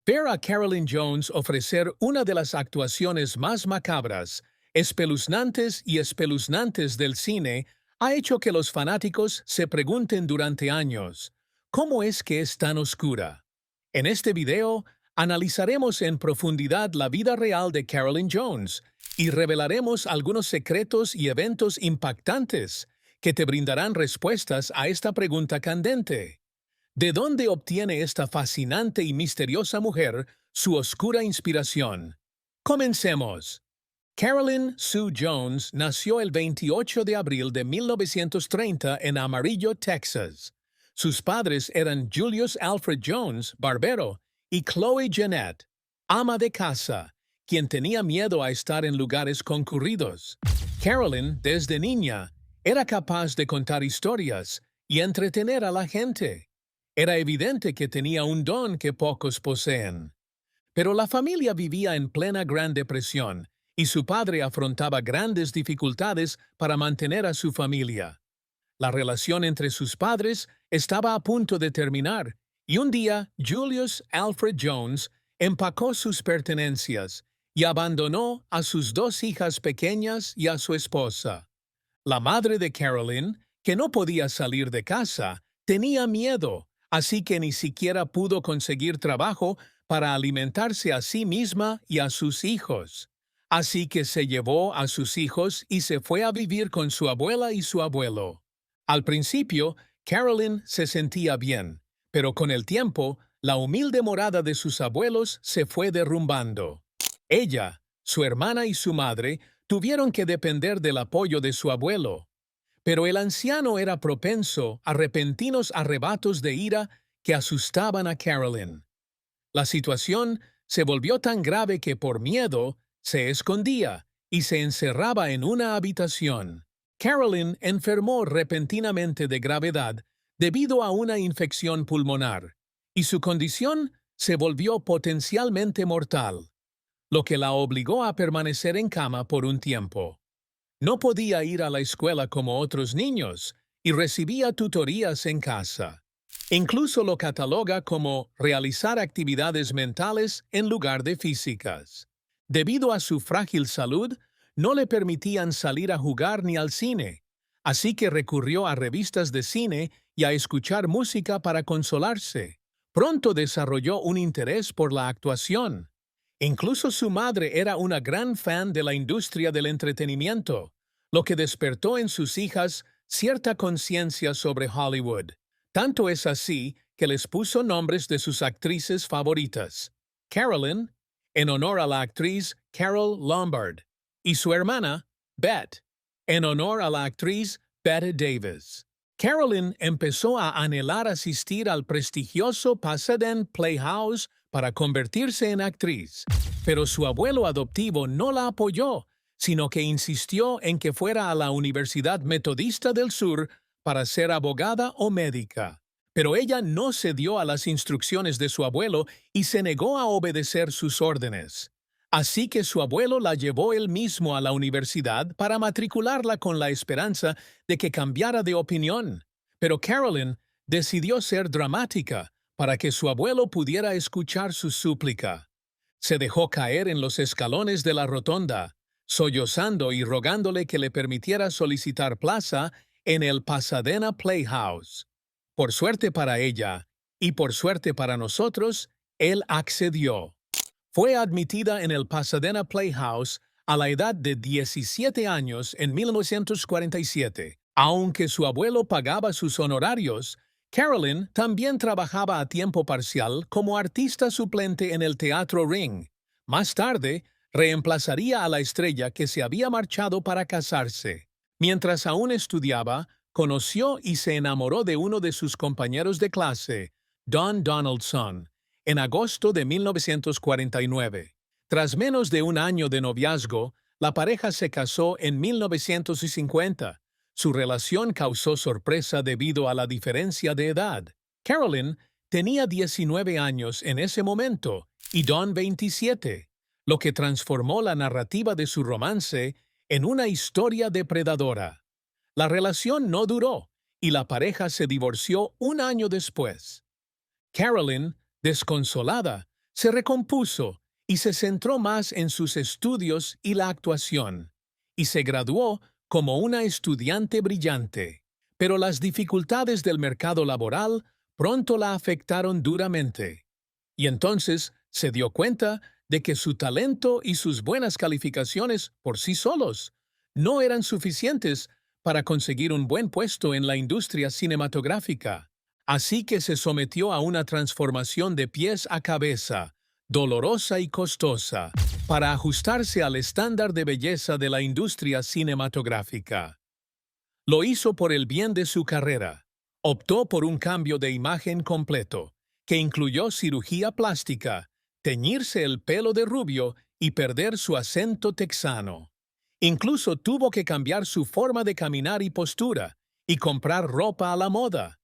Ver a Carolyn Jones ofrecer una de las actuaciones más macabras, espeluznantes del cine ha hecho que los fanáticos se pregunten durante años, ¿cómo es que es tan oscura? En este video, analizaremos en profundidad la vida real de Carolyn Jones y revelaremos algunos secretos y eventos impactantes que te brindarán respuestas a esta pregunta candente. ¿De dónde obtiene esta fascinante y misteriosa mujer su oscura inspiración? Comencemos. Carolyn Sue Jones nació el 28 de abril de 1930 en Amarillo, Texas. Sus padres eran Julius Alfred Jones, barbero, y Chloe Jeanette, ama de casa, quien tenía miedo a estar en lugares concurridos. Carolyn, desde niña, era capaz de contar historias y entretener a la gente. Era evidente que tenía un don que pocos poseen. Pero la familia vivía en plena Gran Depresión y su padre afrontaba grandes dificultades para mantener a su familia. La relación entre sus padres estaba a punto de terminar y un día Julius Alfred Jones empacó sus pertenencias y abandonó a sus dos hijas pequeñas y a su esposa. La madre de Carolyn, que no podía salir de casa, tenía miedo, así que ni siquiera pudo conseguir trabajo para alimentarse a sí misma y a sus hijos. Así que se llevó a sus hijos y se fue a vivir con su abuela y su abuelo. Al principio, Carolyn se sentía bien, pero con el tiempo, la humilde morada de sus abuelos se fue derrumbando. Ella, su hermana y su madre tuvieron que depender del apoyo de su abuelo. Pero el anciano era propenso a repentinos arrebatos de ira que asustaban a Carolyn. La situación se volvió tan grave que por miedo se escondía y se encerraba en una habitación. Carolyn enfermó repentinamente de gravedad debido a una infección pulmonar, y su condición se volvió potencialmente mortal, lo que la obligó a permanecer en cama por un tiempo. No podía ir a la escuela como otros niños y recibía tutorías en casa. Incluso lo cataloga como realizar actividades mentales en lugar de físicas. Debido a su frágil salud, no le permitían salir a jugar ni al cine, así que recurrió a revistas de cine y a escuchar música para consolarse. Pronto desarrolló un interés por la actuación. Incluso su madre era una gran fan de la industria del entretenimiento, lo que despertó en sus hijas cierta conciencia sobre Hollywood. Tanto es así que les puso nombres de sus actrices favoritas: Carolyn, en honor a la actriz Carole Lombard, y su hermana, Bette, en honor a la actriz Bette Davis. Carolyn empezó a anhelar asistir al prestigioso Pasadena Playhouse para convertirse en actriz, pero su abuelo adoptivo no la apoyó, sino que insistió en que fuera a la Universidad Metodista del Sur para ser abogada o médica. Pero ella no cedió a las instrucciones de su abuelo y se negó a obedecer sus órdenes. Así que su abuelo la llevó él mismo a la universidad para matricularla con la esperanza de que cambiara de opinión. Pero Carolyn decidió ser dramática para que su abuelo pudiera escuchar su súplica. Se dejó caer en los escalones de la rotonda, sollozando y rogándole que le permitiera solicitar plaza en el Pasadena Playhouse. Por suerte para ella, y por suerte para nosotros, él accedió. Fue admitida en el Pasadena Playhouse a la edad de 17 años en 1947. Aunque su abuelo pagaba sus honorarios, Carolyn también trabajaba a tiempo parcial como artista suplente en el Teatro Ring. Más tarde, reemplazaría a la estrella que se había marchado para casarse. Mientras aún estudiaba, conoció y se enamoró de uno de sus compañeros de clase, Don Donaldson, en agosto de 1949. Tras menos de un año de noviazgo, la pareja se casó en 1950. Su relación causó sorpresa debido a la diferencia de edad. Carolyn tenía 19 años en ese momento y Don 27, lo que transformó la narrativa de su romance en una historia depredadora. La relación no duró y la pareja se divorció un año después. Carolyn, desconsolada, Se recompuso y se centró más en sus estudios y la actuación, y se graduó como una estudiante brillante. Pero las dificultades del mercado laboral pronto la afectaron duramente. Y entonces se dio cuenta de que su talento y sus buenas calificaciones por sí solos no eran suficientes para conseguir un buen puesto en la industria cinematográfica. Así que se sometió a una transformación de pies a cabeza, dolorosa y costosa, para ajustarse al estándar de belleza de la industria cinematográfica. Lo hizo por el bien de su carrera. Optó por un cambio de imagen completo, que incluyó cirugía plástica, teñirse el pelo de rubio y perder su acento texano. Incluso tuvo que cambiar su forma de caminar y postura, y comprar ropa a la moda.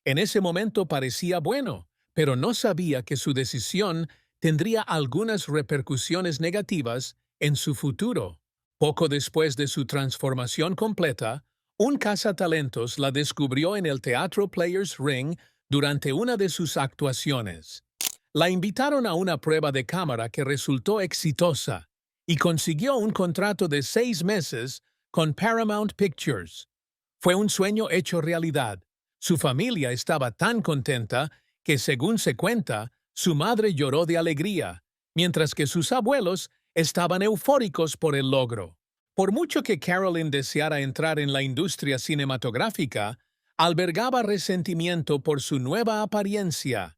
En ese momento parecía bueno, pero no sabía que su decisión tendría algunas repercusiones negativas en su futuro. Poco después de su transformación completa, un cazatalentos la descubrió en el Teatro Players Ring durante una de sus actuaciones. La invitaron a una prueba de cámara que resultó exitosa y consiguió un contrato de 6 meses con Paramount Pictures. Fue un sueño hecho realidad. Su familia estaba tan contenta que, según se cuenta, su madre lloró de alegría, mientras que sus abuelos estaban eufóricos por el logro. Por mucho que Carolyn deseara entrar en la industria cinematográfica, albergaba resentimiento por su nueva apariencia,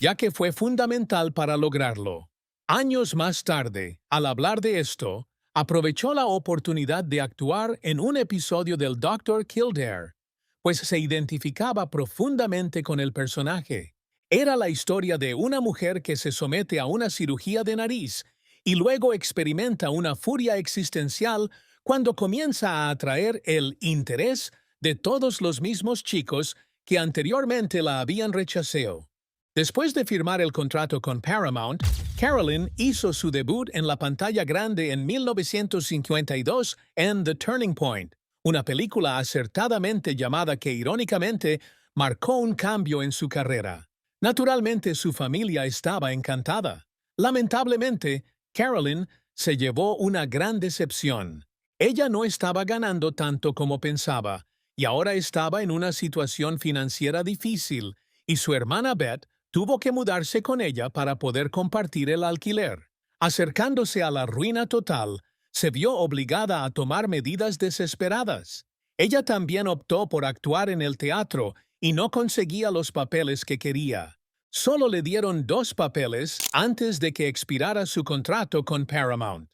ya que fue fundamental para lograrlo. Años más tarde, al hablar de esto, aprovechó la oportunidad de actuar en un episodio del Dr. Kildare, pues se identificaba profundamente con el personaje. Era la historia de una mujer que se somete a una cirugía de nariz y luego experimenta una furia existencial cuando comienza a atraer el interés de todos los mismos chicos que anteriormente la habían rechazado. Después de firmar el contrato con Paramount, Carolyn hizo su debut en la pantalla grande en 1952 en The Turning Point, una película acertadamente llamada que irónicamente marcó un cambio en su carrera. Naturalmente su familia estaba encantada. Lamentablemente, Carolyn se llevó una gran decepción. Ella no estaba ganando tanto como pensaba, y ahora estaba en una situación financiera difícil, y su hermana Beth tuvo que mudarse con ella para poder compartir el alquiler. Acercándose a la ruina total, se vio obligada a tomar medidas desesperadas. Ella también optó por actuar en el teatro y no conseguía los papeles que quería. Solo le dieron 2 papeles antes de que expirara su contrato con Paramount.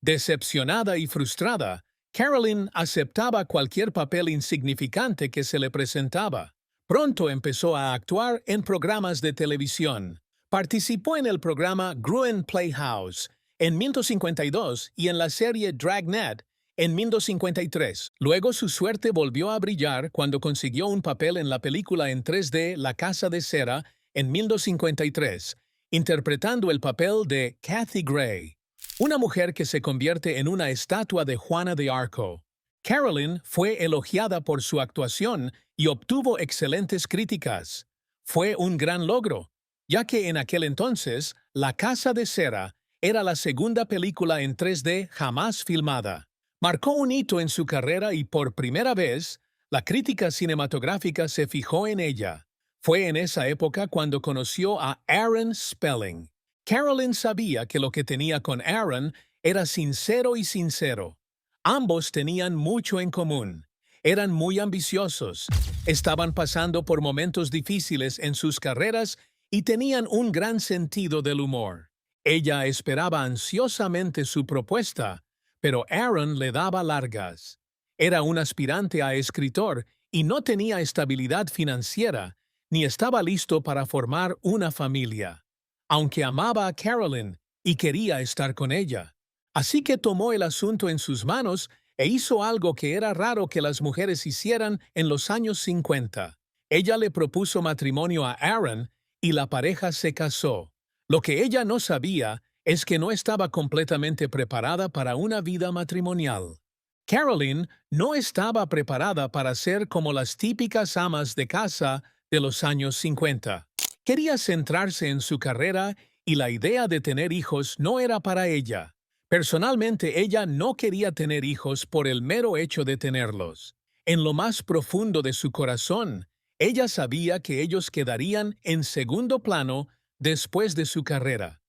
Decepcionada y frustrada, Carolyn aceptaba cualquier papel insignificante que se le presentaba. Pronto empezó a actuar en programas de televisión. Participó en el programa Gruen Playhouse en 1952 y en la serie Dragnet en 1953. Luego su suerte volvió a brillar cuando consiguió un papel en la película en 3D La Casa de Cera en 1953, interpretando el papel de Kathy Gray, una mujer que se convierte en una estatua de Juana de Arco. Carolyn fue elogiada por su actuación y obtuvo excelentes críticas. Fue un gran logro, ya que en aquel entonces La Casa de Cera era la segunda película en 3D jamás filmada. Marcó un hito en su carrera y por primera vez, la crítica cinematográfica se fijó en ella. Fue en esa época cuando conoció a Aaron Spelling. Carolyn sabía que lo que tenía con Aaron era sincero y sincero. Ambos tenían mucho en común. Eran muy ambiciosos, estaban pasando por momentos difíciles en sus carreras y tenían un gran sentido del humor. Ella esperaba ansiosamente su propuesta, pero Aaron le daba largas. Era un aspirante a escritor y no tenía estabilidad financiera, ni estaba listo para formar una familia, aunque amaba a Carolyn y quería estar con ella. Así que tomó el asunto en sus manos e hizo algo que era raro que las mujeres hicieran en los años 50. Ella le propuso matrimonio a Aaron y la pareja se casó. Lo que ella no sabía es que no estaba completamente preparada para una vida matrimonial. Carolyn no estaba preparada para ser como las típicas amas de casa de los años 50. Quería centrarse en su carrera y la idea de tener hijos no era para ella. Personalmente, ella no quería tener hijos por el mero hecho de tenerlos. En lo más profundo de su corazón, ella sabía que ellos quedarían en segundo plano después de su carrera.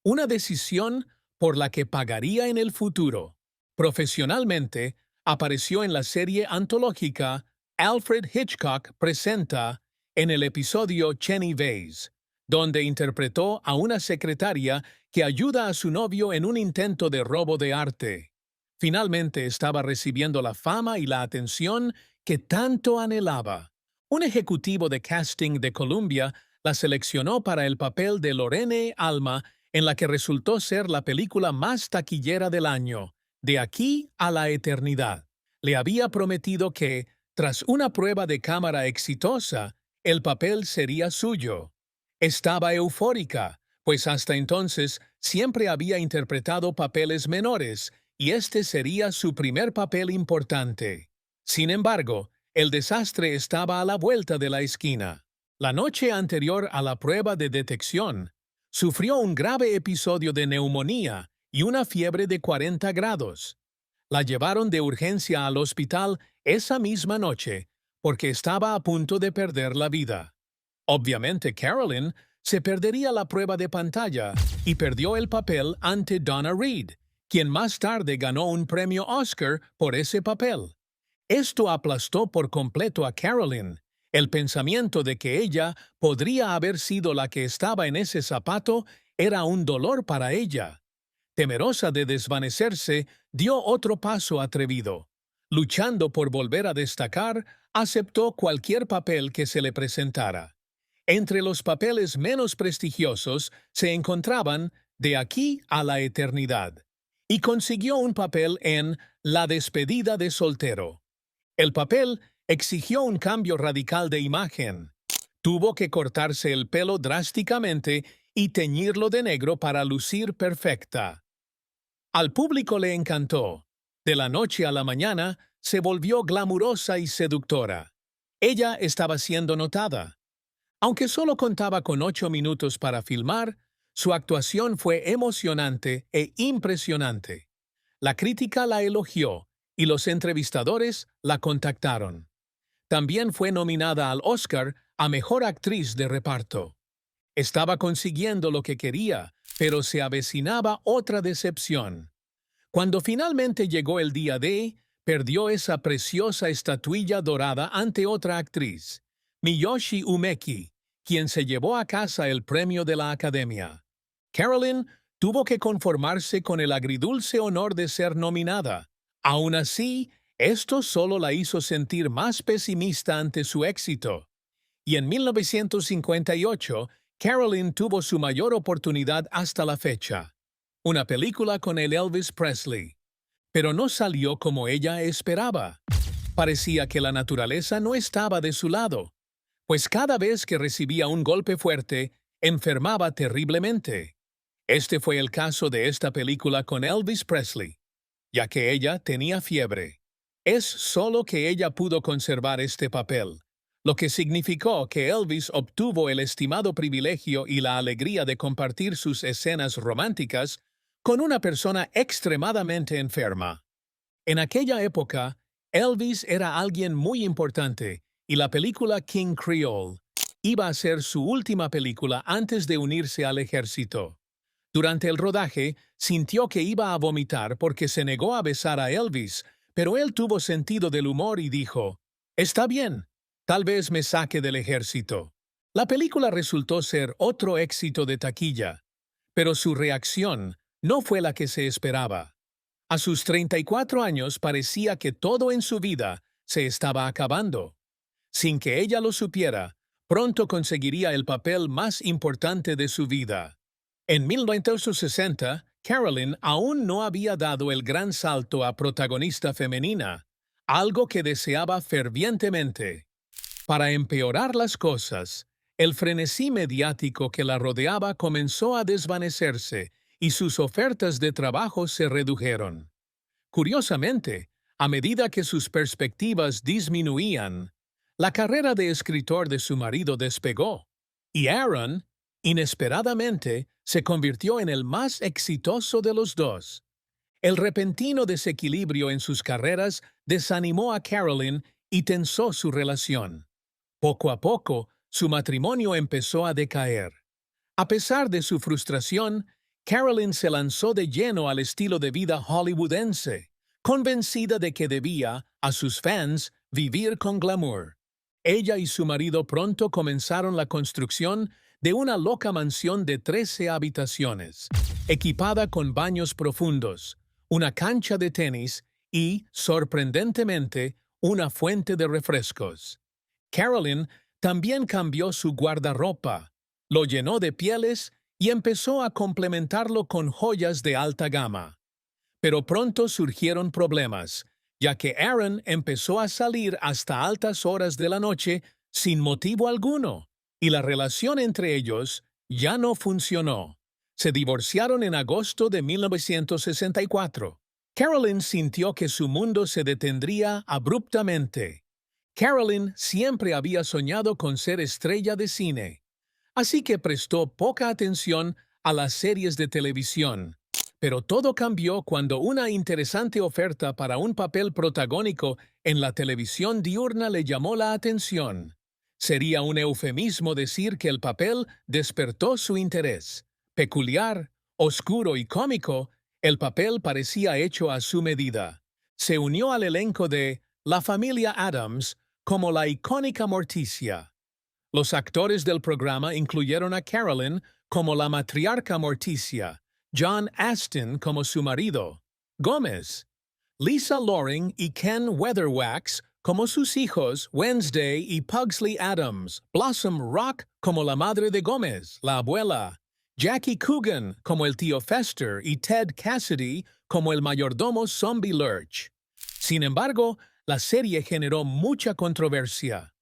Una decisión por la que pagaría en el futuro. Profesionalmente, apareció en la serie antológica Alfred Hitchcock Presenta en el episodio Cheney Vase, donde interpretó a una secretaria que ayuda a su novio en un intento de robo de arte. Finalmente estaba recibiendo la fama y la atención que tanto anhelaba. Un ejecutivo de casting de Columbia la seleccionó para el papel de Lorene Alma en la que resultó ser la película más taquillera del año, De aquí a la eternidad. Le había prometido que, tras una prueba de cámara exitosa, el papel sería suyo. Estaba eufórica, pues hasta entonces siempre había interpretado papeles menores, y este sería su primer papel importante. Sin embargo, el desastre estaba a la vuelta de la esquina. La noche anterior a la prueba de detección, sufrió un grave episodio de neumonía y una fiebre de 40 grados. La llevaron de urgencia al hospital esa misma noche porque estaba a punto de perder la vida. Obviamente, Carolyn se perdería la prueba de pantalla y perdió el papel ante Donna Reed, quien más tarde ganó un premio Oscar por ese papel. Esto aplastó por completo a Carolyn. El pensamiento de que ella podría haber sido la que estaba en ese zapato era un dolor para ella. Temerosa de desvanecerse, dio otro paso atrevido. Luchando por volver a destacar, aceptó cualquier papel que se le presentara. Entre los papeles menos prestigiosos se encontraban De aquí a la eternidad, y consiguió un papel en La despedida de soltero. El papel exigió un cambio radical de imagen. Tuvo que cortarse el pelo drásticamente y teñirlo de negro para lucir perfecta. Al público le encantó. De la noche a la mañana, se volvió glamurosa y seductora. Ella estaba siendo notada. Aunque solo contaba con 8 minutos para filmar, su actuación fue emocionante e impresionante. La crítica la elogió y los entrevistadores la contactaron. También fue nominada al Oscar a Mejor Actriz de Reparto. Estaba consiguiendo lo que quería, pero se avecinaba otra decepción. Cuando finalmente llegó el día D, perdió esa preciosa estatuilla dorada ante otra actriz, Miyoshi Umeki, quien se llevó a casa el premio de la Academia. Carolyn tuvo que conformarse con el agridulce honor de ser nominada. Aún así, esto solo la hizo sentir más pesimista ante su éxito. Y en 1958, Carolyn tuvo su mayor oportunidad hasta la fecha. Una película con el Elvis Presley. Pero no salió como ella esperaba. Parecía que la naturaleza no estaba de su lado, pues cada vez que recibía un golpe fuerte, enfermaba terriblemente. Este fue el caso de esta película con Elvis Presley, ya que ella tenía fiebre. Es solo que ella pudo conservar este papel, lo que significó que Elvis obtuvo el estimado privilegio y la alegría de compartir sus escenas románticas con una persona extremadamente enferma. En aquella época, Elvis era alguien muy importante y la película King Creole iba a ser su última película antes de unirse al ejército. Durante el rodaje, sintió que iba a vomitar porque se negó a besar a Elvis, pero él tuvo sentido del humor y dijo, «Está bien, tal vez me saque del ejército». La película resultó ser otro éxito de taquilla, pero su reacción no fue la que se esperaba. A sus 34 años parecía que todo en su vida se estaba acabando. Sin que ella lo supiera, pronto conseguiría el papel más importante de su vida. En 1960, Carolyn aún no había dado el gran salto a protagonista femenina, algo que deseaba fervientemente. Para empeorar las cosas, el frenesí mediático que la rodeaba comenzó a desvanecerse y sus ofertas de trabajo se redujeron. Curiosamente, a medida que sus perspectivas disminuían, la carrera de escritor de su marido despegó, y Aaron, inesperadamente, se convirtió en el más exitoso de los dos. El repentino desequilibrio en sus carreras desanimó a Carolyn y tensó su relación. Poco a poco, su matrimonio empezó a decaer. A pesar de su frustración, Carolyn se lanzó de lleno al estilo de vida hollywoodense, convencida de que debía, a sus fans, vivir con glamour. Ella y su marido pronto comenzaron la construcción de una loca mansión de 13 habitaciones, equipada con baños profundos, una cancha de tenis y, sorprendentemente, una fuente de refrescos. Carolyn también cambió su guardarropa, lo llenó de pieles y empezó a complementarlo con joyas de alta gama. Pero pronto surgieron problemas, ya que Aaron empezó a salir hasta altas horas de la noche sin motivo alguno, y la relación entre ellos ya no funcionó. Se divorciaron en agosto de 1964. Carolyn sintió que su mundo se detendría abruptamente. Carolyn siempre había soñado con ser estrella de cine, así que prestó poca atención a las series de televisión. Pero todo cambió cuando una interesante oferta para un papel protagónico en la televisión diurna le llamó la atención. Sería un eufemismo decir que el papel despertó su interés. Peculiar, oscuro y cómico, el papel parecía hecho a su medida. Se unió al elenco de La familia Addams como la icónica Morticia. Los actores del programa incluyeron a Carolyn como la matriarca Morticia, John Astin como su marido, Gómez, Lisa Loring y Ken Weatherwax como sus hijos Wednesday y Pugsley Adams, Blossom Rock como la madre de Gómez, la abuela, Jackie Coogan como el tío Fester y Ted Cassidy como el mayordomo Zombie Lurch. Sin embargo, la serie generó mucha controversia.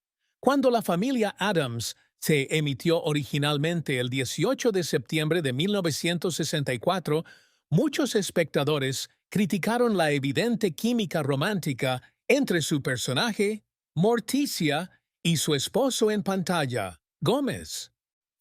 Cuando la familia Addams se emitió originalmente el 18 de septiembre de 1964, muchos espectadores criticaron la evidente química romántica entre su personaje, Morticia, y su esposo en pantalla, Gómez.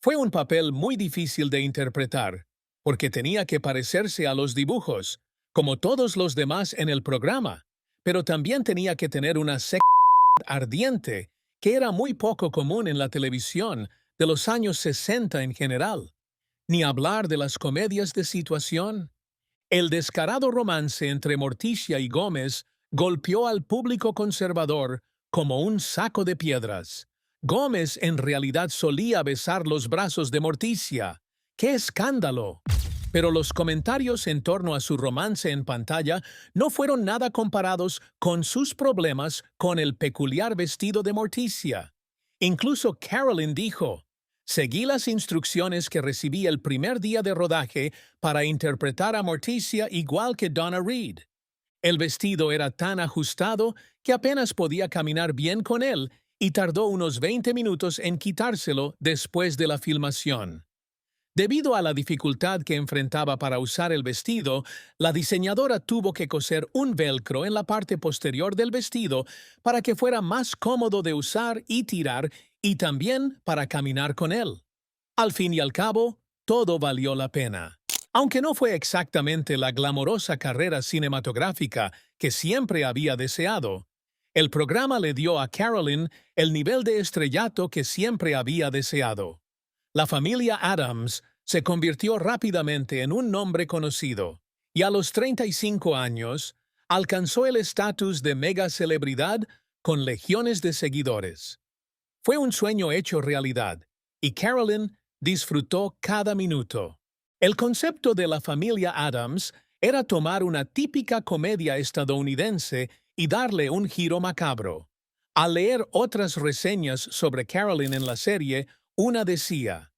Fue un papel muy difícil de interpretar, porque tenía que parecerse a los dibujos, como todos los demás en el programa, pero también tenía que tener una sexualidad ardiente que era muy poco común en la televisión de los años 60 en general, ni hablar de las comedias de situación. El descarado romance entre Morticia y Gómez golpeó al público conservador como un saco de piedras. Gómez en realidad solía besar los brazos de Morticia. ¡Qué escándalo! Pero los comentarios en torno a su romance en pantalla no fueron nada comparados con sus problemas con el peculiar vestido de Morticia. Incluso Carolyn dijo: seguí las instrucciones que recibí el primer día de rodaje para interpretar a Morticia igual que Donna Reed. El vestido era tan ajustado que apenas podía caminar bien con él y tardó unos 20 minutos en quitárselo después de la filmación. Debido a la dificultad que enfrentaba para usar el vestido, la diseñadora tuvo que coser un velcro en la parte posterior del vestido para que fuera más cómodo de usar y tirar y también para caminar con él. Al fin y al cabo, todo valió la pena. Aunque no fue exactamente la glamorosa carrera cinematográfica que siempre había deseado, el programa le dio a Carolyn el nivel de estrellato que siempre había deseado. La familia Addams se convirtió rápidamente en un nombre conocido y a los 35 años alcanzó el estatus de mega celebridad con legiones de seguidores. Fue un sueño hecho realidad y Carolyn disfrutó cada minuto. El concepto de la familia Addams era tomar una típica comedia estadounidense y darle un giro macabro. Al leer otras reseñas sobre Carolyn en la serie, una decía: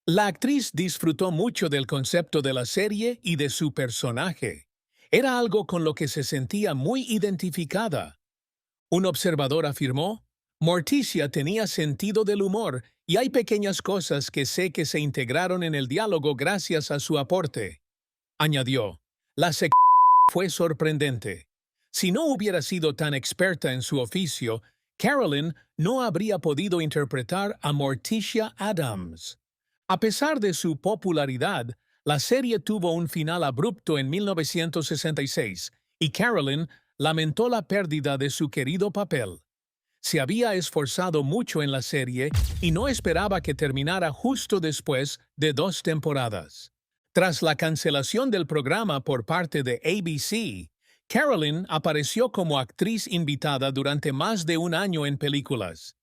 la actriz disfrutó mucho del concepto de la serie y de su personaje. Era algo con lo que se sentía muy identificada. Un observador afirmó: Morticia tenía sentido del humor y hay pequeñas cosas que sé que se integraron en el diálogo gracias a su aporte. Añadió: la sección fue sorprendente. Si no hubiera sido tan experta en su oficio, Carolyn no habría podido interpretar a Morticia Addams. A pesar de su popularidad, la serie tuvo un final abrupto en 1966 y Carolyn lamentó la pérdida de su querido papel. Se había esforzado mucho en la serie y no esperaba que terminara justo después de 2 temporadas. Tras la cancelación del programa por parte de ABC, Carolyn apareció como actriz invitada durante más de un año en películas.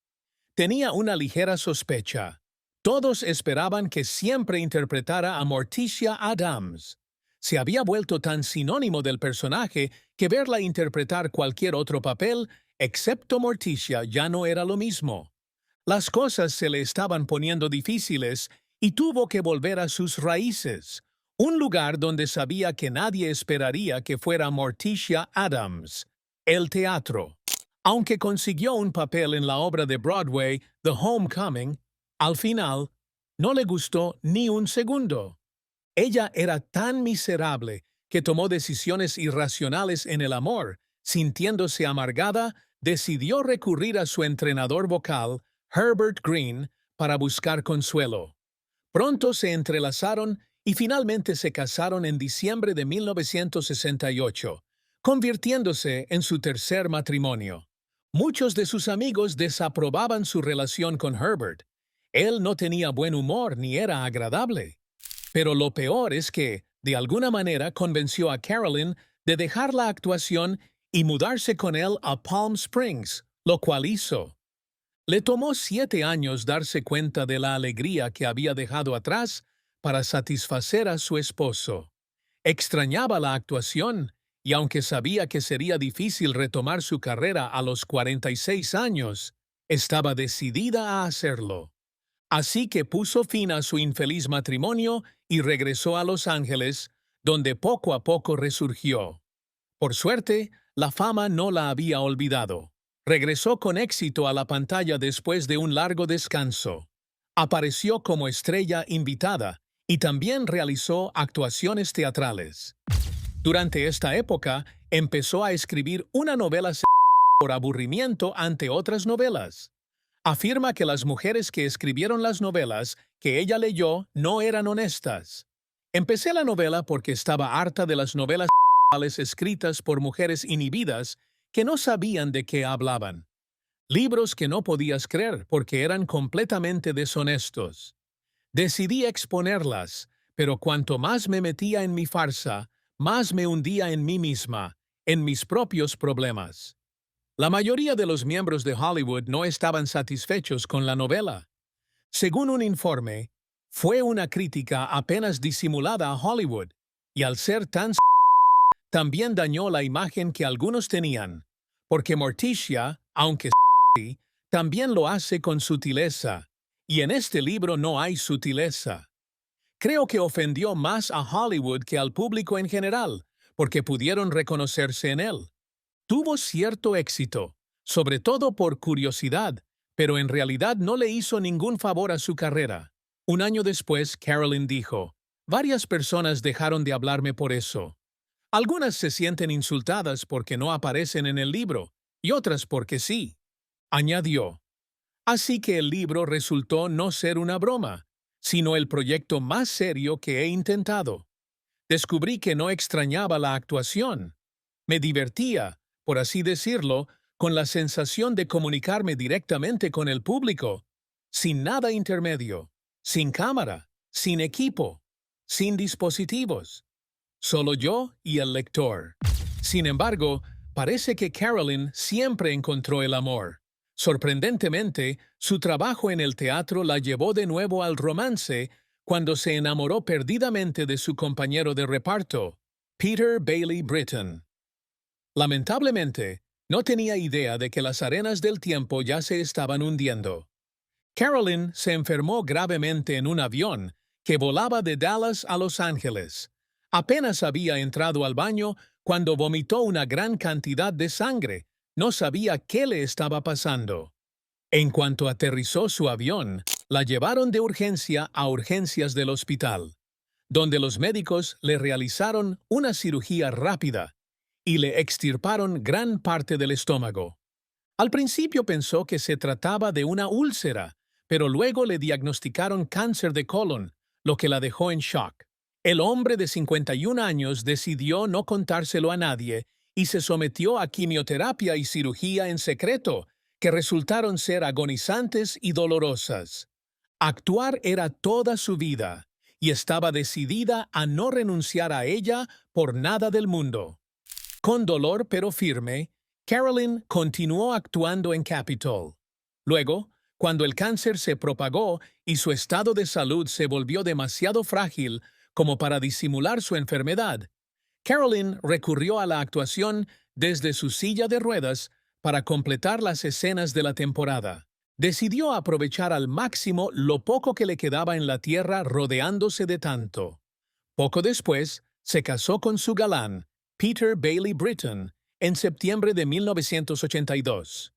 Tenía una ligera sospecha. Todos esperaban que siempre interpretara a Morticia Addams. Se había vuelto tan sinónimo del personaje que verla interpretar cualquier otro papel, excepto Morticia, ya no era lo mismo. Las cosas se le estaban poniendo difíciles y tuvo que volver a sus raíces, un lugar donde sabía que nadie esperaría que fuera Morticia Addams, el teatro. Aunque consiguió un papel en la obra de Broadway The Homecoming, al final no le gustó ni un segundo. Ella era tan miserable que tomó decisiones irracionales en el amor. Sintiéndose amargada, decidió recurrir a su entrenador vocal, Herbert Green, para buscar consuelo. Pronto se entrelazaron y finalmente se casaron en diciembre de 1968, convirtiéndose en su tercer matrimonio. Muchos de sus amigos desaprobaban su relación con Herbert. Él no tenía buen humor ni era agradable. Pero lo peor es que, de alguna manera, convenció a Carolyn de dejar la actuación y mudarse con él a Palm Springs, lo cual hizo. Le tomó 7 años darse cuenta de la alegría que había dejado atrás para satisfacer a su esposo. Extrañaba la actuación, y aunque sabía que sería difícil retomar su carrera a los 46 años, estaba decidida a hacerlo. Así que puso fin a su infeliz matrimonio y regresó a Los Ángeles, donde poco a poco resurgió. Por suerte, la fama no la había olvidado. Regresó con éxito a la pantalla después de un largo descanso. Apareció como estrella invitada y también realizó actuaciones teatrales. Durante esta época, empezó a escribir una novela por aburrimiento ante otras novelas. Afirma que las mujeres que escribieron las novelas que ella leyó no eran honestas. Empecé la novela porque estaba harta de las novelas escritas por mujeres inhibidas que no sabían de qué hablaban. Libros que no podías creer porque eran completamente deshonestos. Decidí exponerlas, pero cuanto más me metía en mi farsa, más me hundía en mí misma, en mis propios problemas. La mayoría de los miembros de Hollywood no estaban satisfechos con la novela. Según un informe, fue una crítica apenas disimulada a Hollywood, y al ser tan también dañó la imagen que algunos tenían, porque Morticia, aunque también lo hace con sutileza, y en este libro no hay sutileza. Creo que ofendió más a Hollywood que al público en general, porque pudieron reconocerse en él. Tuvo cierto éxito, sobre todo por curiosidad, pero en realidad no le hizo ningún favor a su carrera. Un año después, Carolyn dijo, varias personas dejaron de hablarme por eso. Algunas se sienten insultadas porque no aparecen en el libro, y otras porque sí. Añadió. Así que el libro resultó no ser una broma, sino el proyecto más serio que he intentado. Descubrí que no extrañaba la actuación. Me divertía, por así decirlo, con la sensación de comunicarme directamente con el público, sin nada intermedio, sin cámara, sin equipo, sin dispositivos. Solo yo y el lector. Sin embargo, parece que Carolyn siempre encontró el amor. Sorprendentemente, su trabajo en el teatro la llevó de nuevo al romance cuando se enamoró perdidamente de su compañero de reparto, Peter Bailey Britton. Lamentablemente, no tenía idea de que las arenas del tiempo ya se estaban hundiendo. Carolyn se enfermó gravemente en un avión que volaba de Dallas a Los Ángeles. Apenas había entrado al baño cuando vomitó una gran cantidad de sangre. No sabía qué le estaba pasando. En cuanto aterrizó su avión, la llevaron de urgencia a urgencias del hospital, donde los médicos le realizaron una cirugía rápida y le extirparon gran parte del estómago. Al principio pensó que se trataba de una úlcera, pero luego le diagnosticaron cáncer de colon, lo que la dejó en shock. El hombre de 51 años decidió no contárselo a nadie y se sometió a quimioterapia y cirugía en secreto, que resultaron ser agonizantes y dolorosas. Actuar era toda su vida, y estaba decidida a no renunciar a ella por nada del mundo. Con dolor pero firme, Carolyn continuó actuando en Capitol. Luego, cuando el cáncer se propagó y su estado de salud se volvió demasiado frágil como para disimular su enfermedad, Carolyn recurrió a la actuación desde su silla de ruedas para completar las escenas de la temporada. Decidió aprovechar al máximo lo poco que le quedaba en la tierra rodeándose de tanto. Poco después, se casó con su galán, Peter Bailey Britton, en septiembre de 1982.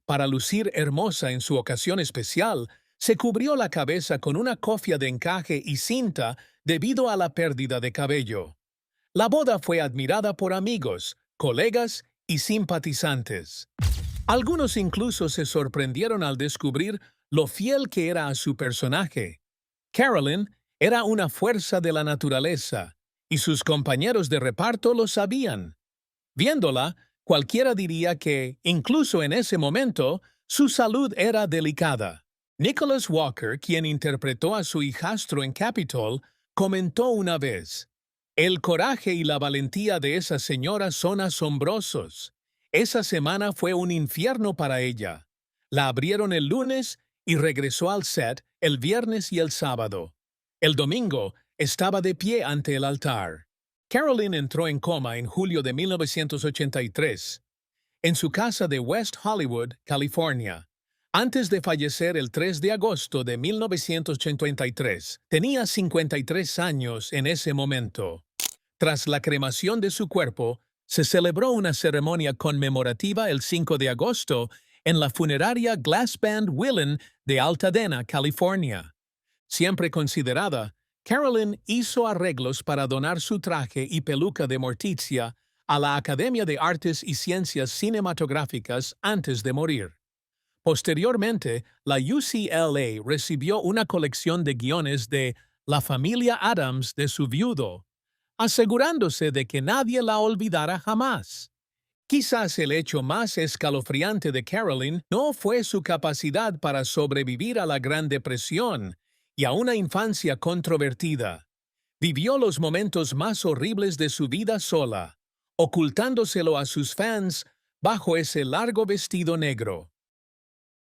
Para lucir hermosa en su ocasión especial, se cubrió la cabeza con una cofia de encaje y cinta debido a la pérdida de cabello. La boda fue admirada por amigos, colegas y simpatizantes. Algunos incluso se sorprendieron al descubrir lo fiel que era a su personaje. Carolyn era una fuerza de la naturaleza, y sus compañeros de reparto lo sabían. Viéndola, cualquiera diría que, incluso en ese momento, su salud era delicada. Nicholas Walker, quien interpretó a su hijastro en Capitol, comentó una vez: «El coraje y la valentía de esa señora son asombrosos. Esa semana fue un infierno para ella. La abrieron el lunes y regresó al set el viernes y el sábado. El domingo estaba de pie ante el altar». Carolyn entró en coma en julio de 1983, en su casa de West Hollywood, California. Antes de fallecer el 3 de agosto de 1983, tenía 53 años en ese momento. Tras la cremación de su cuerpo, se celebró una ceremonia conmemorativa el 5 de agosto en la funeraria Glass Band Willen de Altadena, California. Siempre considerada, Carolyn hizo arreglos para donar su traje y peluca de Morticia a la Academia de Artes y Ciencias Cinematográficas antes de morir. Posteriormente, la UCLA recibió una colección de guiones de la familia Adams de su viudo, asegurándose de que nadie la olvidara jamás. Quizás el hecho más escalofriante de Carolyn no fue su capacidad para sobrevivir a la Gran Depresión y a una infancia controvertida. Vivió los momentos más horribles de su vida sola, ocultándoselo a sus fans bajo ese largo vestido negro.